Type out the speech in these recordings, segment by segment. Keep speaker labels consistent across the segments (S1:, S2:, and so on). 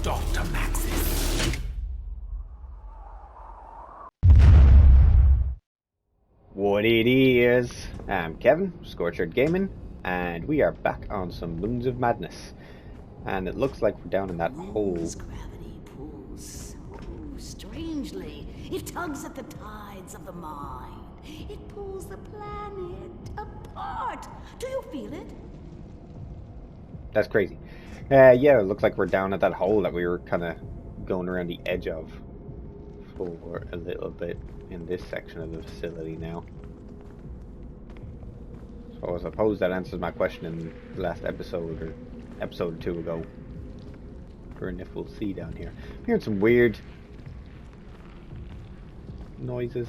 S1: Dr. Maxis.
S2: What it is? I'm Kevin, Scorched Gaming, and we are back on some Moons of Madness. And it looks like we're down in that hole.
S3: Gravity pulls so strangely. It tugs at the tides of the mind. It pulls the planet apart. Do you feel it?
S2: That's crazy. Yeah, it looks like we're down at that hole that we were kind of going around the edge of for a little bit in this section of the facility now. So I suppose that answers my question in the last episode, or episode or two ago. Or if we'll see down here. I'm hearing some weird noises.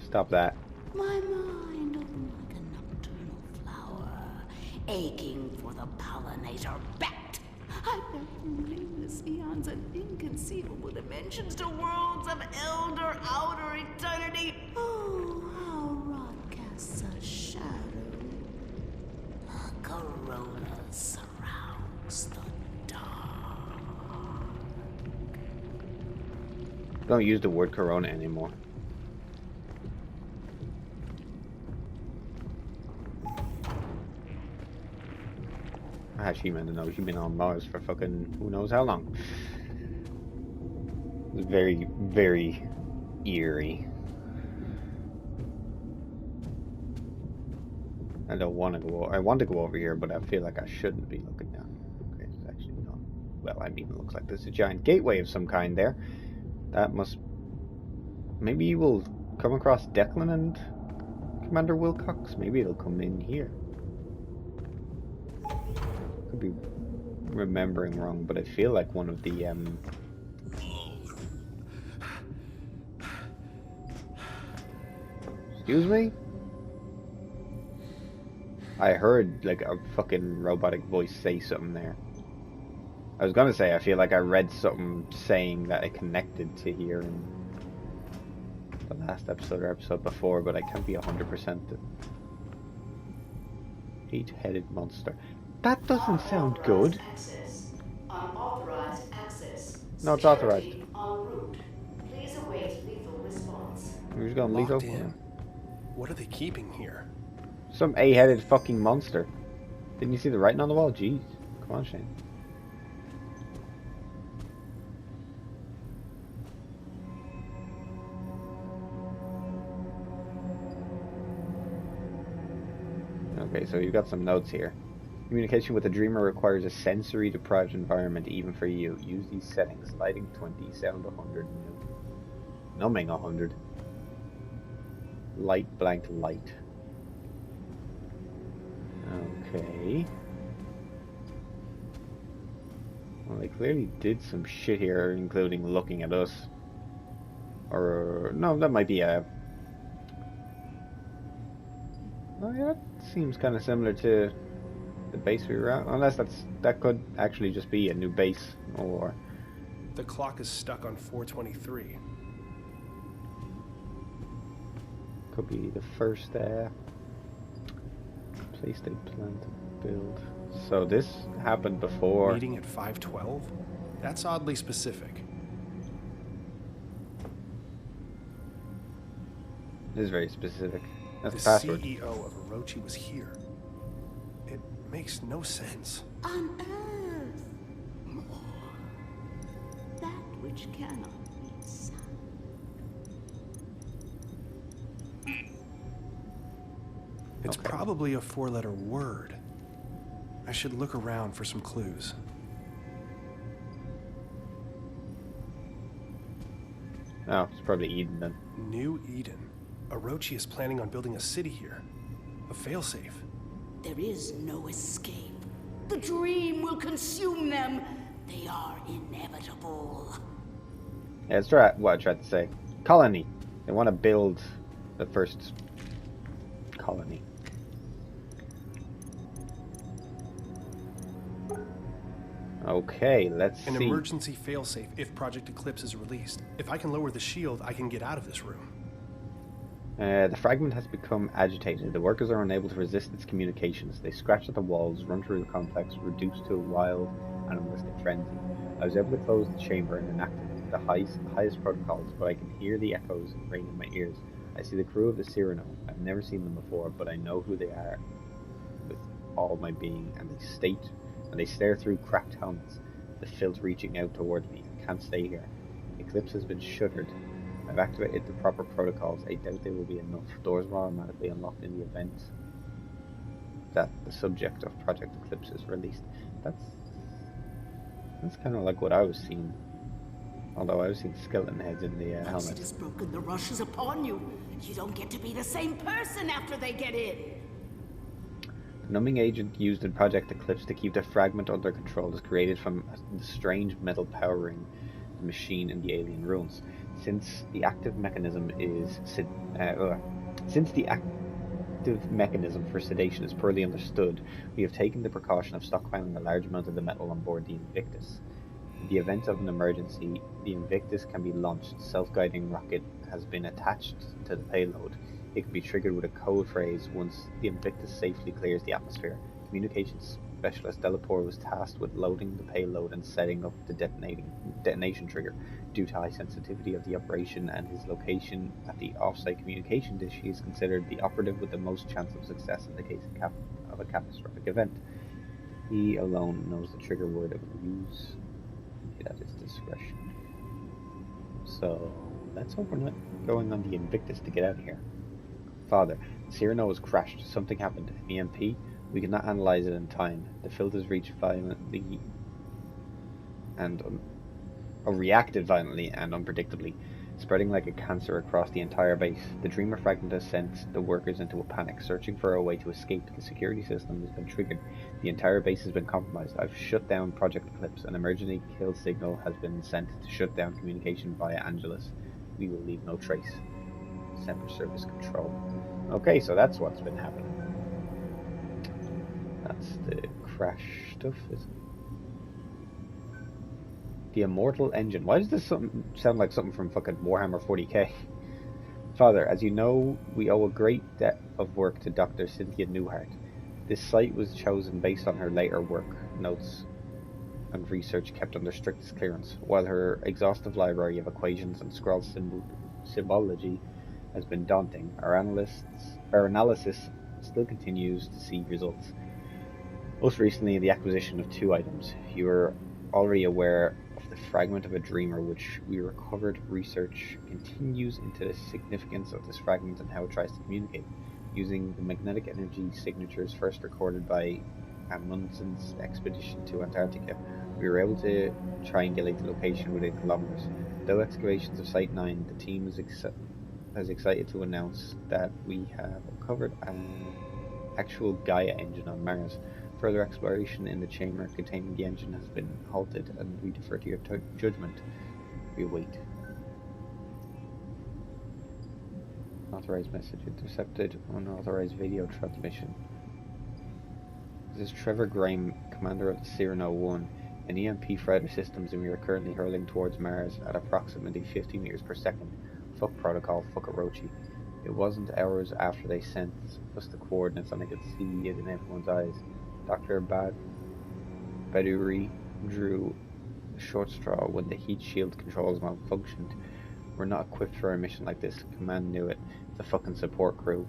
S2: Stop that.
S3: My mind like a nocturnal flower, aching for the pollinator bat. I went through nameless eons and inconceivable dimensions to worlds of elder outer eternity. Oh, how rot casts a shadow. A corona surrounds the dark.
S2: Don't use the word corona anymore. She meant to know she's been on Mars for fucking who knows how long. It's very, very eerie. I don't want to go. I want to go over here, but I feel like I shouldn't be looking down. Okay, it's actually not. Well, I mean, it looks like there's a giant gateway of some kind there. That must. Maybe we'll come across Declan and Commander Wilcox. Maybe it'll come in here. Could be remembering wrong, but I feel like one of the Excuse me? I heard like a fucking robotic voice say something there. I was gonna say I feel like I read something saying that it connected to here in the last episode or episode before, but I can't be 100%. 8-headed monster. That doesn't sound good.
S3: Unauthorized access.
S2: No, it's authorized.
S3: En route. Please await lethal response.
S2: We're just going lethal.
S1: What are they keeping here?
S2: Some 8-headed fucking monster. Didn't you see the writing on the wall? Jeez. Come on, Shane. Okay, so you've got some notes here. Communication with a dreamer requires a sensory deprived environment even for you. Use these settings. Lighting 20, sound 100, numbing 100. Light blank light. Okay. Well, they clearly did some shit here, including looking at us. Or no, that might be a. Oh yeah, that seems kind of similar to the base we were at, unless that could actually just be a new base, or
S1: The clock is stuck on 4:23.
S2: could be the first place they plan to build. So this happened before.
S1: Meeting at 5:12? That's oddly specific.
S2: This is very specific. That's
S1: The
S2: the password.
S1: CEO of Orochi was here. It makes no sense.
S3: On Earth. More. That which cannot be sound.
S1: It's
S2: Okay.
S1: probably a 4-letter word. I should look around for some clues.
S2: Oh, it's probably Eden then.
S1: New Eden. Orochi is planning on building a city here. A failsafe.
S3: There is no escape. The dream will consume them. They are inevitable.
S2: Yeah, that's right. What I tried to say. Colony. They want to build the first colony. Okay, let's
S1: An
S2: see.
S1: emergency failsafe if Project Eclipse is released. If I can lower the shield, I can get out of this room.
S2: The fragment has become agitated. The workers are unable to resist its communications. They scratch at the walls, run through the complex, reduced to a wild, animalistic frenzy. I was able to close the chamber and enact the highest protocols, but I can hear the echoes ring in my ears. I see the crew of the Cyrano. I've never seen them before, but I know who they are with all my being, and they stare through cracked helmets, the filth reaching out towards me. I can't stay here. Eclipse has been shuttered. I've activated the proper protocols. I doubt they will be enough. Doors will automatically unlock in the event that the subject of Project Eclipse is released. That's kind of like what I was seeing. Although I was seeing skeleton heads in the
S3: Once it
S2: helmets.
S3: is broken, the rush is upon you. You don't get to be the same person after they get in.
S2: The numbing agent used in Project Eclipse to keep the fragment under control is created from the strange metal powering the machine in the alien ruins. Since the active mechanism for sedation is poorly understood, we have taken the precaution of stockpiling a large amount of the metal on board the Invictus. In the event of an emergency, the Invictus can be launched. Self-guiding rocket has been attached to the payload. It can be triggered with a code phrase once the Invictus safely clears the atmosphere. Communications specialist Delapore was tasked with loading the payload and setting up the detonation trigger. Due to high sensitivity of the operation and his location at the off-site communication dish, he is considered the operative with the most chance of success in the case of a catastrophic event. He alone knows the trigger word it will use at his discretion. So let's hope we're not going on the Invictus to get out of here. Father, Cyrano has crashed. Something happened. An EMP? We cannot analyze it in time. The filters reacted violently and reacted violently and unpredictably, spreading like a cancer across the entire base. The Dreamer fragment has sent the workers into a panic, searching for a way to escape. The security system has been triggered. The entire base has been compromised. I've shut down Project Eclipse. An emergency kill signal has been sent to shut down communication via Angelus. We will leave no trace. Center Service Control. Okay, so that's what's been happening. That's the crash stuff, isn't it? The Immortal Engine. Why does this sound like something from fucking Warhammer 40k? Father, as you know, we owe a great debt of work to Dr. Cynthia Newhart. This site was chosen based on her later work, notes, and research kept under strictest clearance. While her exhaustive library of equations and scroll symbology has been daunting, our analysis still continues to see results. Most recently, the acquisition of 2 items. You are already aware of the fragment of a dreamer which we recovered. Research continues into the significance of this fragment and how it tries to communicate. Using the magnetic energy signatures first recorded by Amundsen's expedition to Antarctica, we were able to triangulate the location within kilometers. Though excavations of Site 9, the team is excited to announce that we have recovered an actual Gaia engine on Mars. Further exploration in the chamber containing the engine has been halted, and we defer to your judgment. We wait. Unauthorized message intercepted. Unauthorized video transmission. This is Trevor Graham, commander of the Cyrano 1, an EMP fighter systems, and we are currently hurling towards Mars at approximately 50 meters per second. Fuck protocol, fuck Orochi. It wasn't hours after they sent us the coordinates and I could see it in everyone's eyes. Dr. Baduri drew a short straw when the heat shield controls malfunctioned. We're not equipped for a mission like this. Command knew it. It's a fucking support crew.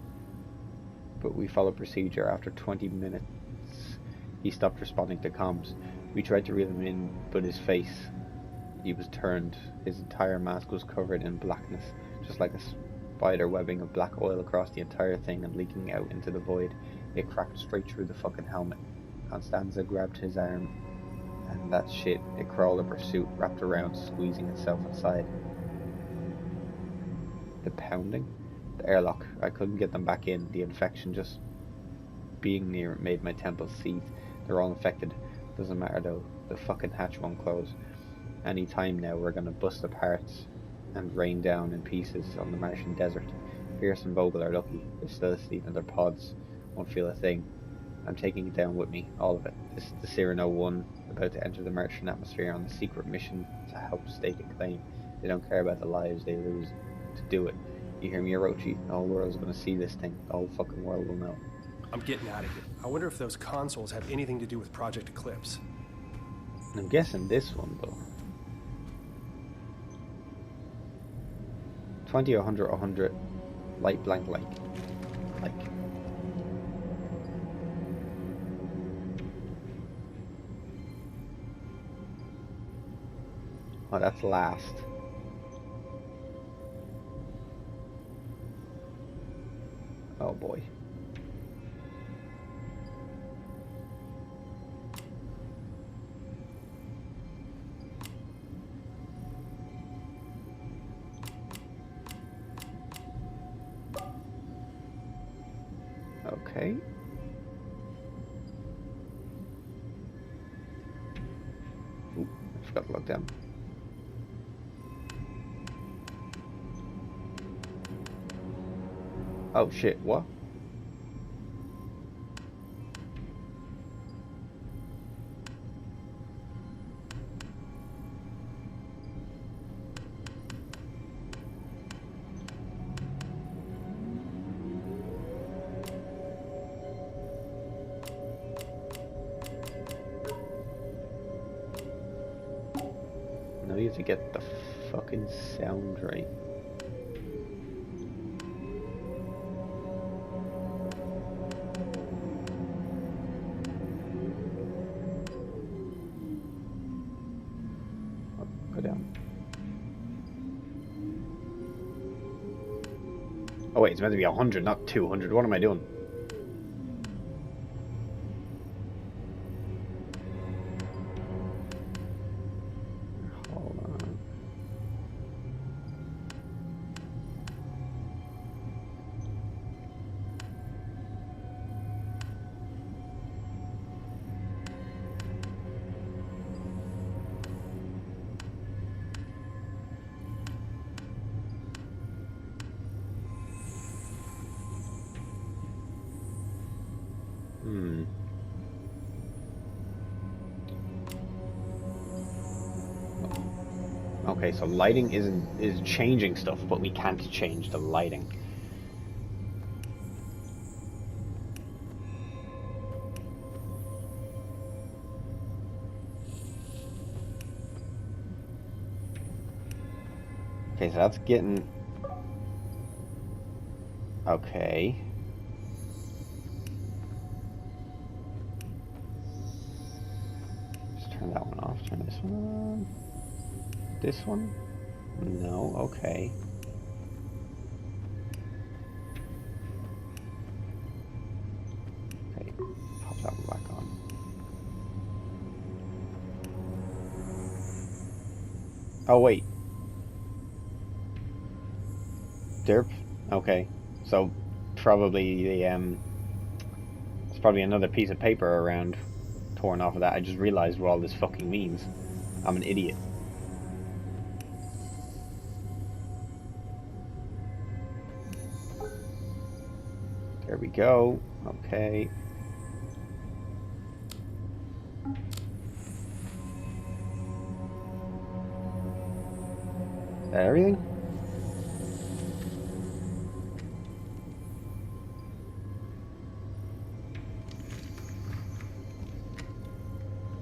S2: But we followed procedure. After 20 minutes, he stopped responding to comms. We tried to reel him in, but his face, he was turned. His entire mask was covered in blackness, just like a spider webbing of black oil across the entire thing and leaking out into the void. It cracked straight through the fucking helmet. Constanza grabbed his arm, and that shit, it crawled up her suit, wrapped around, squeezing itself inside. The pounding? The airlock. I couldn't get them back in. The infection just being near it made my temples seethe. They're all infected. Doesn't matter though. The fucking hatch won't close. Any time now we're gonna bust apart and rain down in pieces on the Martian desert. Pierce and Vogel are lucky. They're still asleep in their pods. Won't feel a thing. I'm taking it down with me, all of it. This is the Cyrano 1, about to enter the Martian atmosphere on a secret mission to help stake a claim. They don't care about the lives they lose to do it. You hear me, Orochi? The whole world's gonna see this thing. The whole fucking world will know.
S1: I'm getting out of here. I wonder if those consoles have anything to do with Project Eclipse.
S2: I'm guessing this one, though. 20, 100, 100. Light blank like. Oh, that's last. Oh boy. Okay. Ooh, I forgot to look down. Oh shit, what? Now you have to get the fucking sound right. Go down. Oh wait, it's meant to be 100, not 200. What am I doing? Hold on. Okay, so lighting is changing stuff, but we can't change the lighting. Okay, so that's getting... Okay. Just turn that one off, turn this one on. This one? No, okay. Okay, pop that one back on. Oh wait. Derp? Okay. So probably the there's probably another piece of paper around torn off of that. I just realized what all this fucking means. I'm an idiot. There we go. Okay. Is that everything?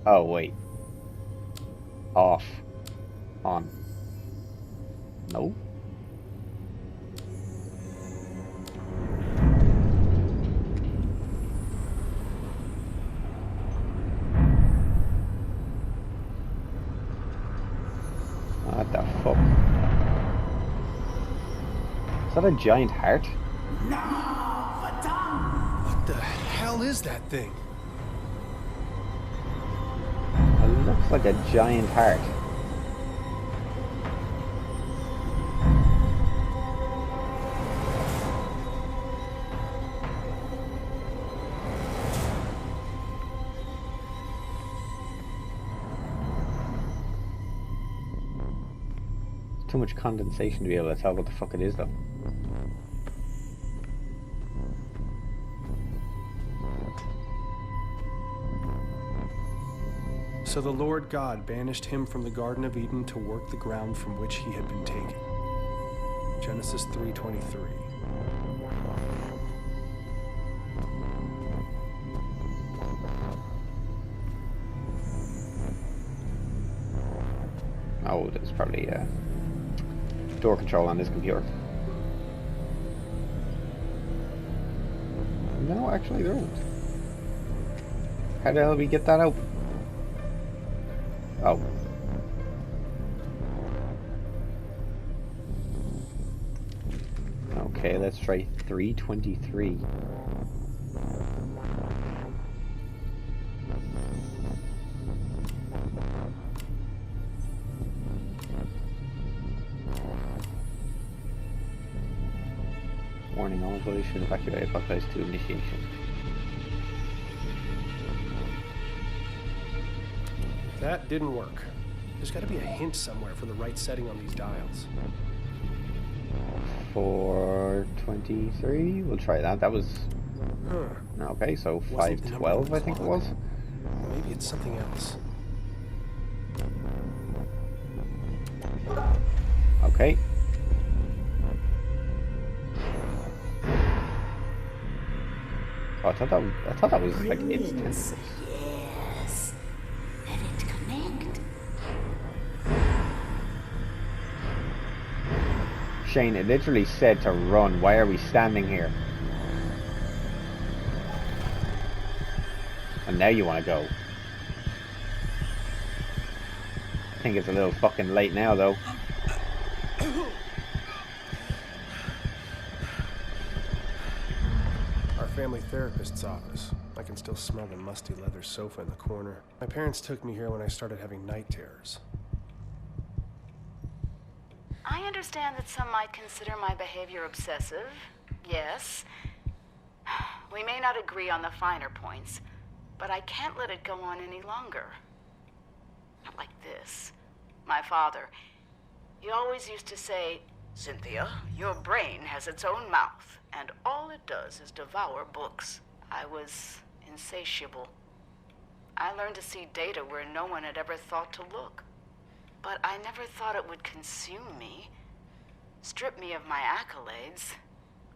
S2: Oh, wait. Off. On. No? What the fuck? Is that a giant heart?
S1: What the hell is that thing?
S2: It looks like a giant heart. Too much condensation to be able to tell what the fuck it is, though.
S1: So the Lord God banished him from the Garden of Eden to work the ground from which he had been taken. Genesis 3:23.
S2: Oh, there's probably door control on this computer. No, actually there isn't. How the hell did we get that open? Oh. Okay, let's try 323. Warning, all employees should evacuate upon phase 2 initiation.
S1: That didn't work. There's got to be a hint somewhere for the right setting on these dials.
S2: 423. We'll try that. That was okay. So 512, I think it was.
S1: Maybe it's something else.
S2: Okay. Oh, I thought that was like instant.
S3: Yes. Let it connect.
S2: Shane, it literally said to run. Why are we standing here? And now you want to go. I think it's a little fucking late now, though.
S1: Our family therapist's office. I can still smell the musty leather sofa in the corner. My parents took me here when I started having night terrors.
S3: I understand that some might consider my behavior obsessive. Yes. We may not agree on the finer points, but I can't let it go on any longer. Not like this. My father, he always used to say, "Cynthia, your brain has its own mouth, and all it does is devour books." I was insatiable. I learned to see data where no one had ever thought to look. But I never thought it would consume me, strip me of my accolades,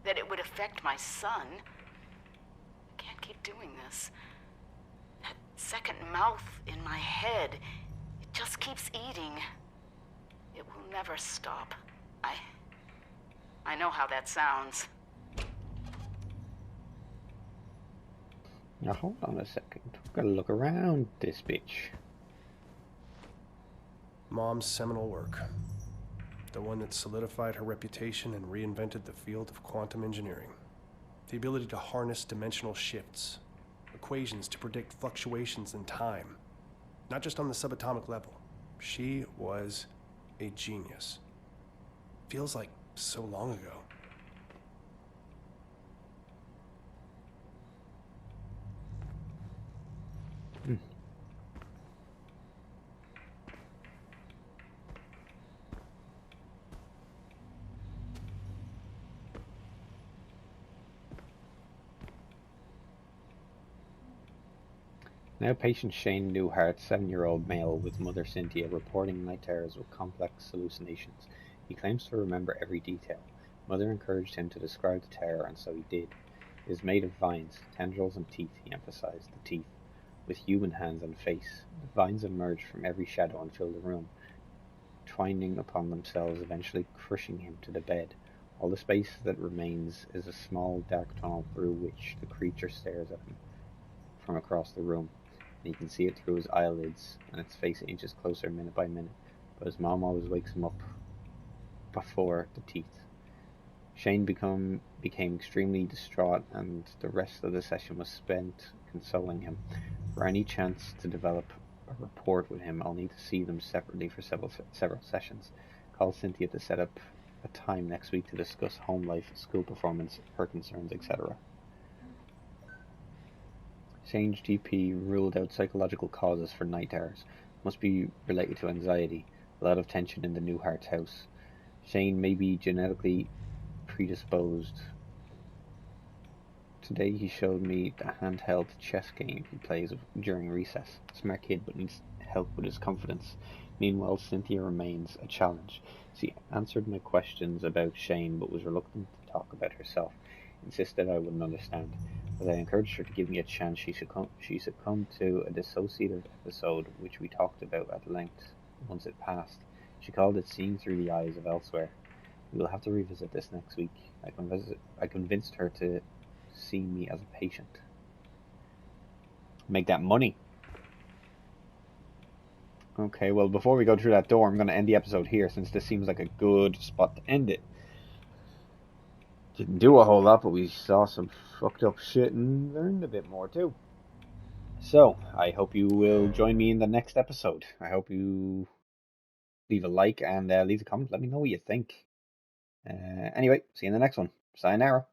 S3: that it would affect my son. I can't keep doing this. That second mouth in my head, it just keeps eating. It will never stop. I know how that sounds.
S2: Now hold on a second. We've got to look around this bitch.
S1: Mom's seminal work. The one that solidified her reputation and reinvented the field of quantum engineering. The ability to harness dimensional shifts, equations to predict fluctuations in time, not just on the subatomic level. She was a genius. Feels like so long ago.
S2: Now patient Shane Newhart, 7-year-old male with mother Cynthia, reporting night terrors with complex hallucinations. He claims to remember every detail. Mother encouraged him to describe the terror, and so he did. It is made of vines, tendrils and teeth, he emphasized, the teeth, with human hands and face. The vines emerged from every shadow and filled the room, twining upon themselves, eventually crushing him to the bed. All the space that remains is a small dark tunnel through which the creature stares at him from across the room. And you can see it through his eyelids, and its face inches closer minute by minute, but his mom always wakes him up before the teeth. Shane became extremely distraught, and the rest of the session was spent consoling him. For any chance to develop a rapport with him, I'll need to see them separately for several sessions. Call Cynthia to set up a time next week to discuss home life, school performance, her concerns, etc. Shane's GP ruled out psychological causes for night terrors. Must be related to anxiety. A lot of tension in the Newhart's house. Shane may be genetically predisposed. Today he showed me the handheld chess game he plays during recess. Smart kid, but needs help with his confidence. Meanwhile, Cynthia remains a challenge. She answered my questions about Shane, but was reluctant to talk about herself. Insisted I wouldn't understand. As I encouraged her to give me a chance, she succumbed to a dissociative episode, which we talked about at length once it passed. She called it seeing through the eyes of elsewhere. We will have to revisit this next week. I convinced her to see me as a patient. Make that money. Okay, well, before we go through that door, I'm going to end the episode here, since this seems like a good spot to end it. Didn't do a whole lot, but we saw some fucked up shit and learned a bit more, too. So, I hope you will join me in the next episode. I hope you leave a like and leave a comment. Let me know what you think. Anyway, see you in the next one. Sayonara.